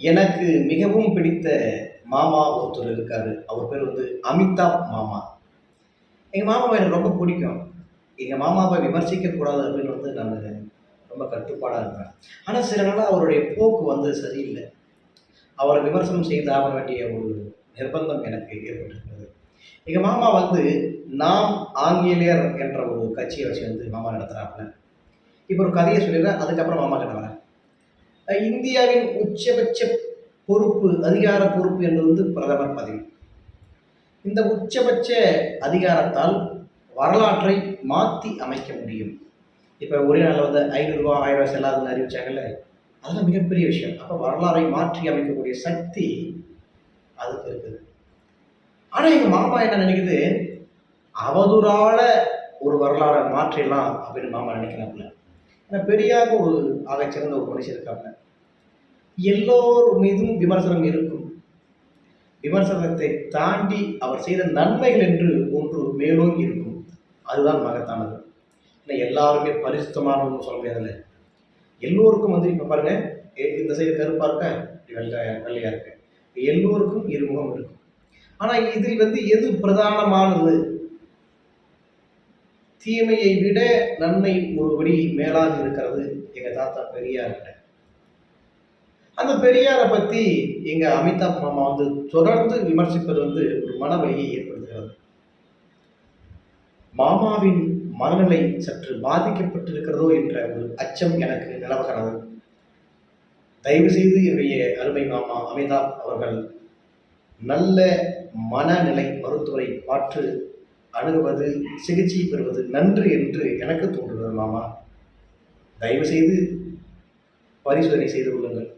எனக்கு மிகவும் பிடித்த மாமா ஒருத்தர் இருக்காரு. அவர் பேர் வந்து அமிதாப் மாமா. எங்க மாமாவ எனக்கு ரொம்ப பிடிக்கும். எங்க மாமாவ விமர்சிக்கக் கூடாது அப்படின்னு வந்து நானு ரொம்ப கட்டுப்பாடா இருப்பேன். ஆனா சில நாளா அவருடைய போக்கு வந்து சரியில்ல. அவர விமர்சனம் செய்தாக வேண்டிய ஒரு நிர்பந்தம் எனக்கு ஏற்பட்டிருக்கிறது. எங்க மாமா வந்து நாம் ஆங்கிலேயர் என்ற ஒரு கட்சிய வச்சு வந்து மாமா நடத்துறாப்புல. இப்ப ஒரு கதைய சொல்லிர்றேன். அதுக்கப்புறம் மாமா கிட்ட வரேன். இந்தியாவின் உச்சபட்ச பொறுப்பு, அதிகார பொறுப்பு என்பது வந்து பிரதமர் பதவி. இந்த உச்சபட்ச அதிகாரத்தால் வரலாற்றை மாத்தி அமைக்க முடியும். இப்ப ஒரே நாள்ல வந்து ரூ. 500 ரூ. 1000 செல்லாதுன்னு அறிவிச்சாங்கல்ல, அதெல்லாம் மிகப்பெரிய விஷயம். அப்ப வரலாறை மாற்றி அமைக்கக்கூடிய சக்தி அதுக்கு இருக்குது. ஆனா எங்க மாமா என்ன நினைக்குது, அவதூறால ஒரு வரலாற மாற்றிடலாம் அப்படின்னு மாமா நினைக்கிறாப்புல. ஏன்னா பெரியார் ஒரு ஆகச்சிறந்த ஒரு மனுஷன் இருக்காப்புல. எல்லோர் மீதும் விமர்சனம் இருக்கும். விமர்சனத்தை தாண்டி அவர் செய்த நன்மைகள் என்று ஒன்று மேலோங்கி இருக்கும். அதுதான் மகத்தானது. ஏன்னா எல்லாருமே பரிசுத்தமானவங்கன்னு சொல்ல முடியாதுல்ல. எல்லோருக்கும் வந்து இப்ப பாருங்க, இந்த சைடு கருப்பா இருக்கா, வெள்ளையா இருக்கு. எல்லோருக்கும் இருமுகம் இருக்கும். ஆனா இதில் வந்து எது பிரதானமானது? தீமையை விட நன்மை ஒரு படி மேலாக இருக்கிறது எங்க தாத்தா பெரியார்கிட்ட. அந்த பெரியார பத்தி எங்க அமிதாப் மாமா வந்து தொடர்ந்து விமர்சிப்பது வந்து ஒரு மனவலியை ஏற்படுத்துகிறது. மாமாவின் மனநிலை சற்று பாதிக்கப்பட்டிருக்கிறதோ என்ற ஒரு அச்சம் எனக்கு நிலவுகிறது. தயவு செய்து என்னுடைய அருமை மாமா அமிதாப் அவர்கள் நல்ல மனநிலை மருத்துவரை பார்த்து அணுகுவது, சிகிச்சை பெறுவது நன்று என்று எனக்கு தோன்றுகிறது மாமா. தயவு செய்து பரிசோதனை செய்து கொள்ளுங்கள்.